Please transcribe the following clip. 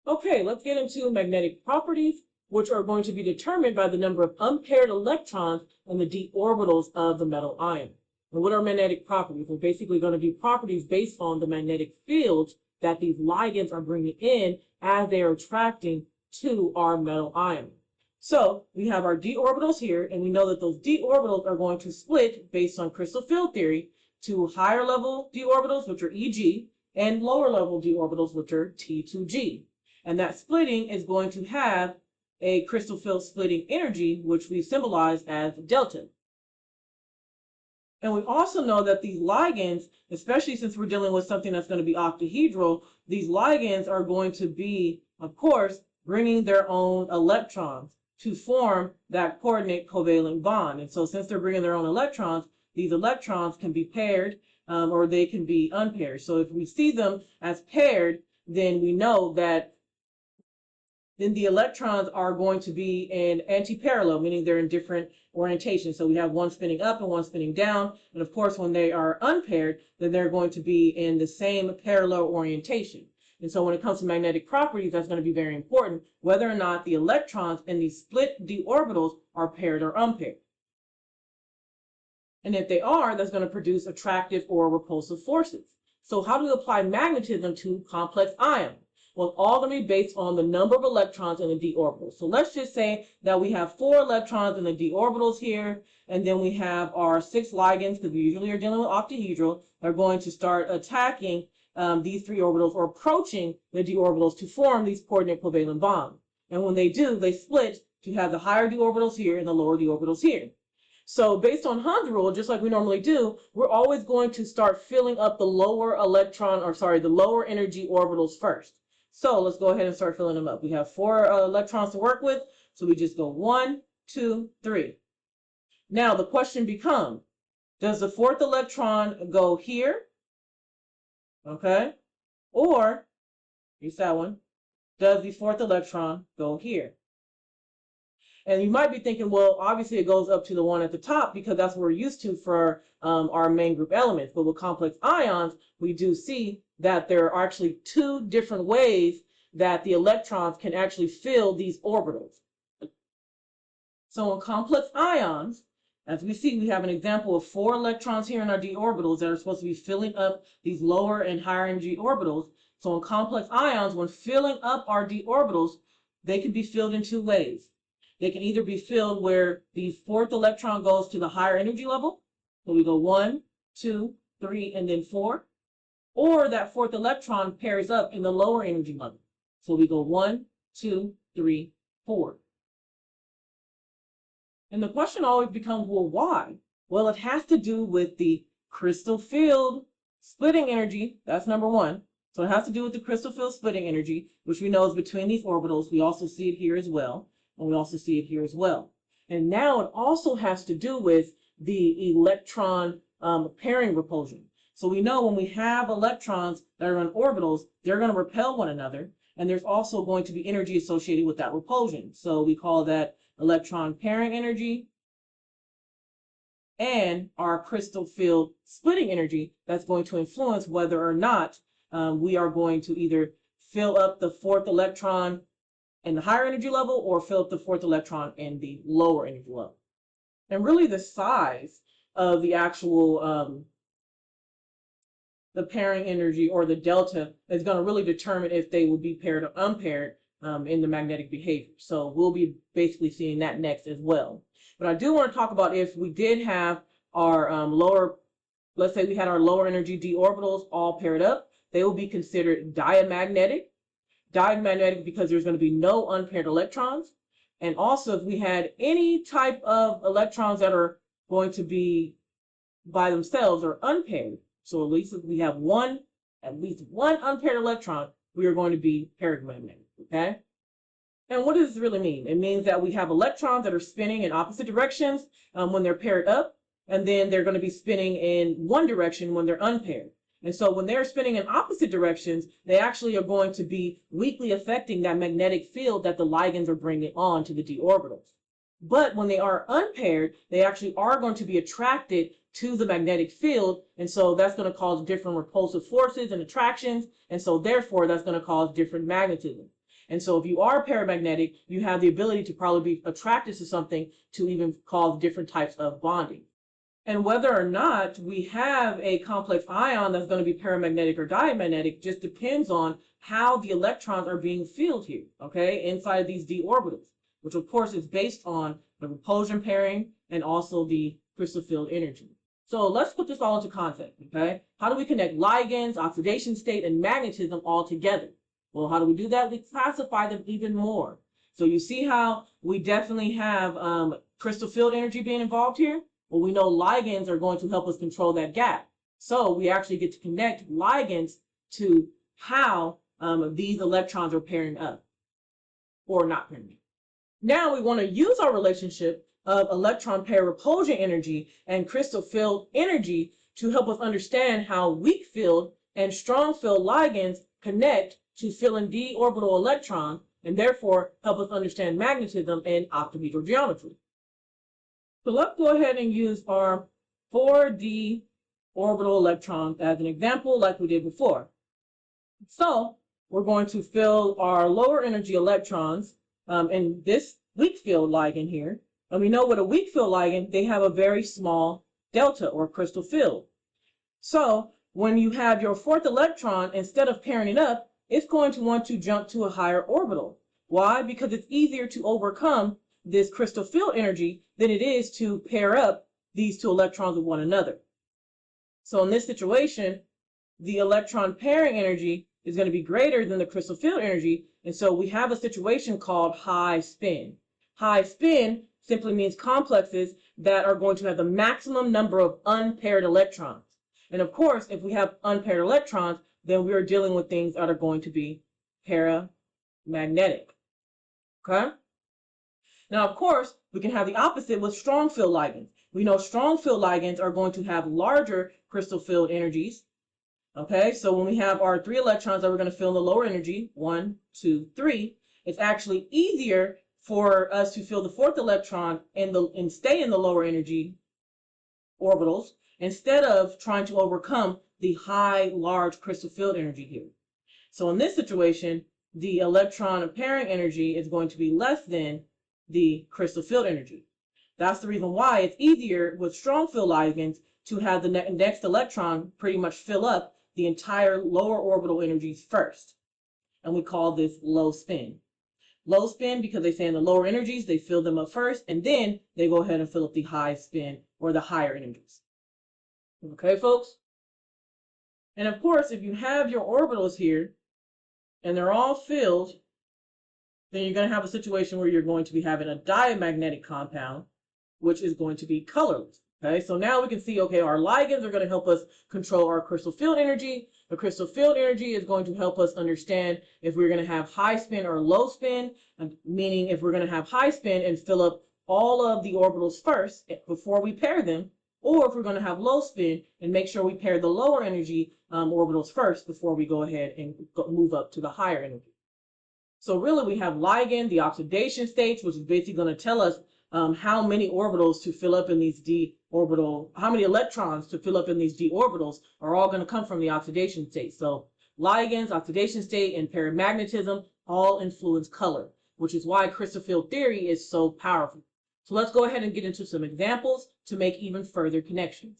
Okay, let's get into magnetic properties, which are going to be determined by the number of unpaired electrons in the d orbitals of the metal ion. And what are magnetic properties? They're basically going to be properties based on the magnetic fields that these ligands are bringing in as they are attracting to our metal ion. So we have our d orbitals here, and we know that those d orbitals are going to split based on crystal field theory to higher level d orbitals, which are Eg, and lower level d orbitals, which are T2G. And that splitting is going to have a crystal field splitting energy, which we symbolize as delta. And we also know that these ligands, especially since we're dealing with something that's going to be octahedral, these ligands are going to be, of course, bringing their own electrons to form that coordinate covalent bond. And so since they're bringing their own electrons, these electrons can be paired or they can be unpaired. So if we see them as paired, then we know that then the electrons are going to be in anti-parallel, meaning they're in different orientations. So we have one spinning up and one spinning down. And of course, when they are unpaired, then they're going to be in the same parallel orientation. And so when it comes to magnetic properties, that's going to be very important, whether or not the electrons in these split d orbitals are paired or unpaired. And if they are, that's going to produce attractive or repulsive forces. So how do we apply magnetism to complex ions? Well, all going to be based on the number of electrons in the d orbitals. So let's just say that we have 4 electrons in the d orbitals here, and then we have our 6 ligands, because we usually are dealing with octahedral, are going to start attacking these 3 orbitals or approaching the d orbitals to form these coordinate covalent bonds. And when they do, they split to have the higher d orbitals here and the lower d orbitals here. So based on Hund's rule, just like we normally do, we're always going to start filling up the lower the lower energy orbitals first. So let's go ahead and start filling them up. We have 4 electrons to work with, so we just go 1, 2, 3. Now the question becomes, does the 4th electron go here? Okay. Or, here's that one, does the 4th electron go here? And you might be thinking, well, obviously it goes up to the one at the top because that's what we're used to for our main group elements. But with complex ions, we do see that there are actually 2 different ways that the electrons can actually fill these orbitals. So in complex ions, as we see, we have an example of 4 electrons here in our d orbitals that are supposed to be filling up these lower and higher energy orbitals. So in complex ions, when filling up our d orbitals, they can be filled in 2 ways. They can either be filled where the 4th electron goes to the higher energy level. So we go 1, 2, 3, and then 4. Or that 4th electron pairs up in the lower energy level. So we go 1, 2, 3, 4. And the question always becomes, well, why? Well, it has to do with the crystal field splitting energy. That's number 1. So it has to do with the crystal field splitting energy, which we know is between these orbitals. We also see it here as well. And we also see it here as well. And now it also has to do with the electron pairing repulsion. So we know when we have electrons that are in orbitals, they're going to repel one another. And there's also going to be energy associated with that repulsion. So we call that electron pairing energy and our crystal field splitting energy that's going to influence whether or not we are going to either fill up the 4th electron in the higher energy level or fill up the 4th electron in the lower energy level. And really the size of the actual the pairing energy or the delta is going to really determine if they will be paired or unpaired in the magnetic behavior. So we'll be basically seeing that next as well. But I do want to talk about if we did have our let's say we had our lower energy d orbitals all paired up, they will be considered diamagnetic. Diamagnetic because there's going to be no unpaired electrons. And also if we had any type of electrons that are going to be by themselves or unpaired, so at least if we have at least one unpaired electron, we are going to be paramagnetic, okay? And what does this really mean? It means that we have electrons that are spinning in opposite directions when they're paired up, and then they're going to be spinning in one direction when they're unpaired. And so when they're spinning in opposite directions, they actually are going to be weakly affecting that magnetic field that the ligands are bringing on to the d orbitals. But when they are unpaired, they actually are going to be attracted to the magnetic field. And so that's going to cause different repulsive forces and attractions. And so therefore, that's going to cause different magnetism. And so if you are paramagnetic, you have the ability to probably be attracted to something to even cause different types of bonding. And whether or not we have a complex ion that's going to be paramagnetic or diamagnetic just depends on how the electrons are being filled here, okay, inside of these d orbitals, which of course is based on the repulsion pairing and also the crystal field energy. So let's put this all into context, okay? How do we connect ligands, oxidation state, and magnetism all together? Well, how do we do that? We classify them even more. So you see how we definitely have crystal field energy being involved here? Well, we know ligands are going to help us control that gap. So we actually get to connect ligands to how these electrons are pairing up or not pairing up. Now we want to use our relationship of electron pair repulsion energy and crystal field energy to help us understand how weak field and strong field ligands connect to fill in d orbital electrons and therefore help us understand magnetism and octahedral geometry. So let's go ahead and use our 4d orbital electrons as an example like we did before. So we're going to fill our lower energy electrons in this weak field ligand here. And we know with a weak field ligand, they have a very small delta or crystal field. So when you have your fourth electron, instead of pairing it up, it's going to want to jump to a higher orbital. Why? Because it's easier to overcome this crystal field energy than it is to pair up these two electrons with one another. So in this situation, the electron pairing energy is going to be greater than the crystal field energy. And so we have a situation called high spin. High spin simply means complexes that are going to have the maximum number of unpaired electrons. And of course, if we have unpaired electrons, then we are dealing with things that are going to be paramagnetic. Okay? Now, of course, we can have the opposite with strong field ligands. We know strong field ligands are going to have larger crystal field energies. Okay, so when we have our 3 electrons that we're going to fill in the lower energy, 1, 2, 3, it's actually easier for us to fill the fourth electron and stay in the lower energy orbitals instead of trying to overcome the high, large crystal field energy here. So in this situation, the electron pairing energy is going to be less than the crystal field energy. That's the reason why it's easier with strong field ligands to have the next electron pretty much fill up the entire lower orbital energies first. And we call this low spin. Low spin because they say in the lower energies, they fill them up first, and then they go ahead and fill up the high spin or the higher energies. Okay, folks? And of course, if you have your orbitals here and they're all filled, then you're going to have a situation where you're going to be having a diamagnetic compound, which is going to be colorless. Okay, so now we can see, okay, our ligands are going to help us control our crystal field energy. The crystal field energy is going to help us understand if we're going to have high spin or low spin, meaning if we're going to have high spin and fill up all of the orbitals first before we pair them, or if we're going to have low spin and make sure we pair the lower energy orbitals first before we go ahead and move up to the higher energy. So really we have ligand, the oxidation states, which is basically going to tell us how many orbitals to fill up in these d orbital, how many electrons to fill up in these d orbitals are all going to come from the oxidation state. So ligands, oxidation state, and paramagnetism all influence color, which is why crystal field theory is so powerful. So let's go ahead and get into some examples to make even further connections.